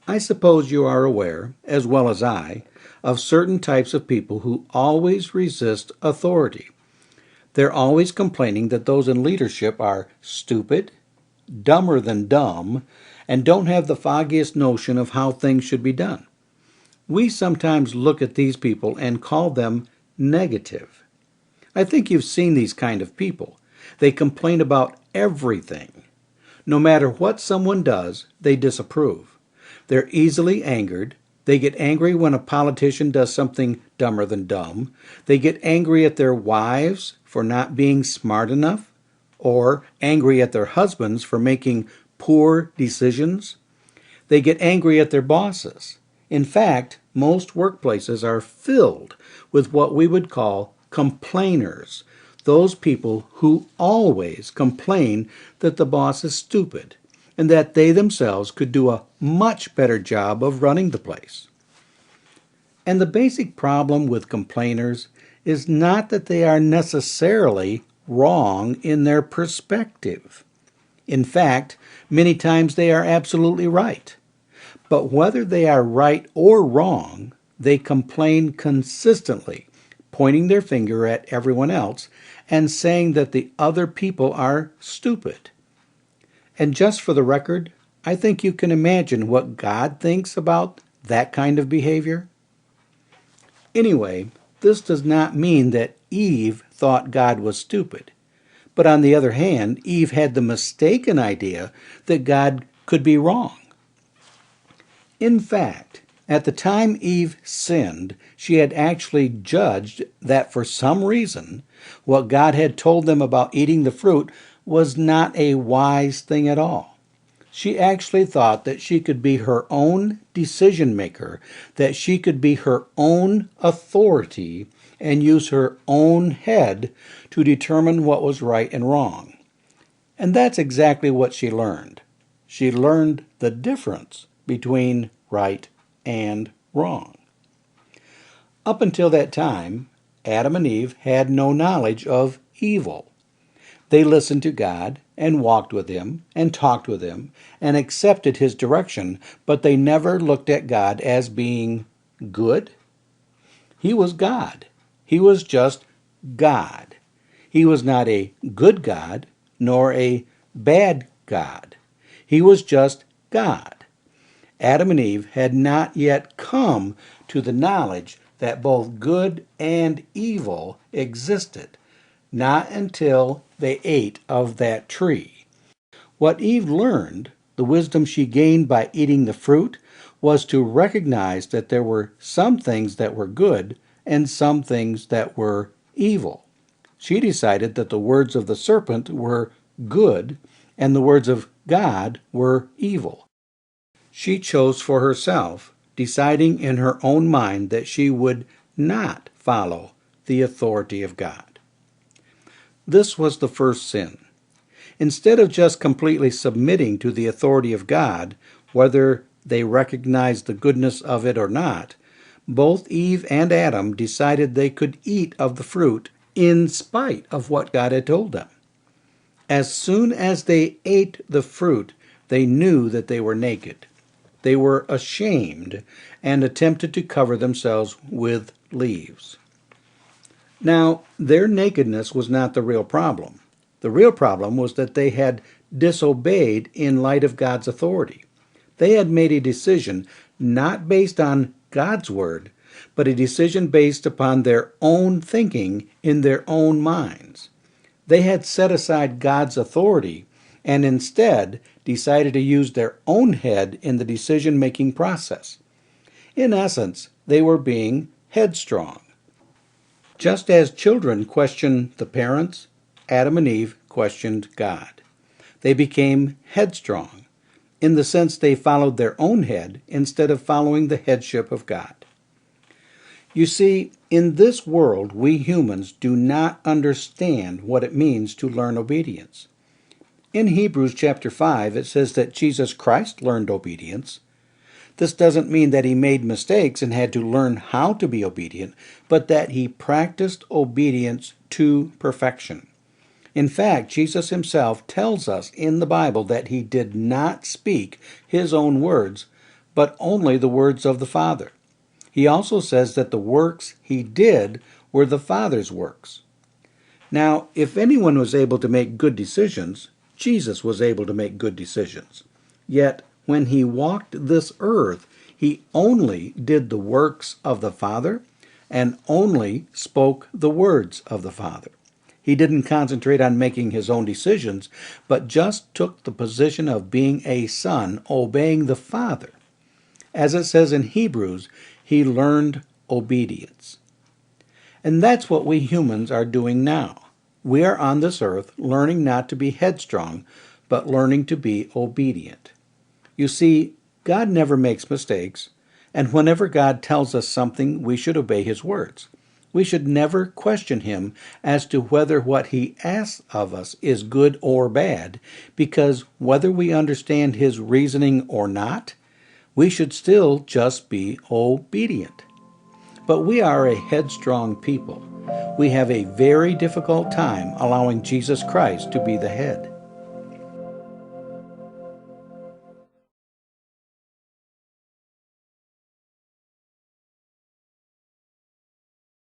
I suppose you are aware, as well as I, of certain types of people who always resist authority. They're always complaining that those in leadership are stupid, dumber than dumb, and don't have the foggiest notion of how things should be done. We sometimes look at these people and call them negative. I think you've seen these kind of people. They complain about everything. No matter what someone does, they disapprove. They're easily angered. They get angry when a politician does something dumber than dumb. They get angry at their wives for not being smart enough, or angry at their husbands for making poor decisions. They get angry at their bosses. In fact, most workplaces are filled with what we would call complainers, those people who always complain that the boss is stupid and that they themselves could do a much better job of running the place. And the basic problem with complainers is not that they are necessarily wrong in their perspective. In fact, many times they are absolutely right. But whether they are right or wrong, they complain consistently, pointing their finger at everyone else and saying that the other people are stupid. And just for the record, I think you can imagine what God thinks about that kind of behavior. Anyway, this does not mean that Eve thought God was stupid. But on the other hand, Eve had the mistaken idea that God could be wrong. In fact, at the time Eve sinned, she had actually judged that for some reason, what God had told them about eating the fruit was not a wise thing at all. She actually thought that she could be her own decision maker, that she could be her own authority, and use her own head to determine what was right and wrong. And that's exactly what she learned. She learned the difference between right and wrong. Up until that time, Adam and Eve had no knowledge of evil. They listened to God and walked with Him and talked with Him and accepted His direction, but they never looked at God as being good. He was God. He was just God. He was not a good God nor a bad God. He was just God. Adam and Eve had not yet come to the knowledge that both good and evil existed, not until they ate of that tree. What Eve learned, the wisdom she gained by eating the fruit, was to recognize that there were some things that were good and some things that were evil. She decided that the words of the serpent were good and the words of God were evil. She chose for herself, deciding in her own mind that she would not follow the authority of God. This was the first sin. Instead of just completely submitting to the authority of God, whether they recognized the goodness of it or not, both Eve and Adam decided they could eat of the fruit in spite of what God had told them. As soon as they ate the fruit, they knew that they were naked. They were ashamed and attempted to cover themselves with leaves. Now, their nakedness was not the real problem. The real problem was that they had disobeyed in light of God's authority. They had made a decision not based on God's word, but a decision based upon their own thinking in their own minds. They had set aside God's authority and instead decided to use their own head in the decision-making process. In essence, they were being headstrong. Just as children question the parents, Adam and Eve questioned God. They became headstrong, in the sense they followed their own head instead of following the headship of God. You see, in this world, we humans do not understand what it means to learn obedience. In Hebrews chapter 5, it says that Jesus Christ learned obedience. This doesn't mean that he made mistakes and had to learn how to be obedient, but that he practiced obedience to perfection. In fact, Jesus himself tells us in the Bible that he did not speak his own words, but only the words of the Father. He also says that the works he did were the Father's works. Now, if anyone was able to make good decisions, Jesus was able to make good decisions. Yet, when he walked this earth, he only did the works of the Father and only spoke the words of the Father. He didn't concentrate on making his own decisions, but just took the position of being a son, obeying the Father. As it says in Hebrews, he learned obedience. And that's what we humans are doing now. We are on this earth learning not to be headstrong, but learning to be obedient. You see, God never makes mistakes, and whenever God tells us something, we should obey his words. We should never question him as to whether what he asks of us is good or bad, because whether we understand his reasoning or not, we should still just be obedient. But we are a headstrong people. We have a very difficult time allowing Jesus Christ to be the head.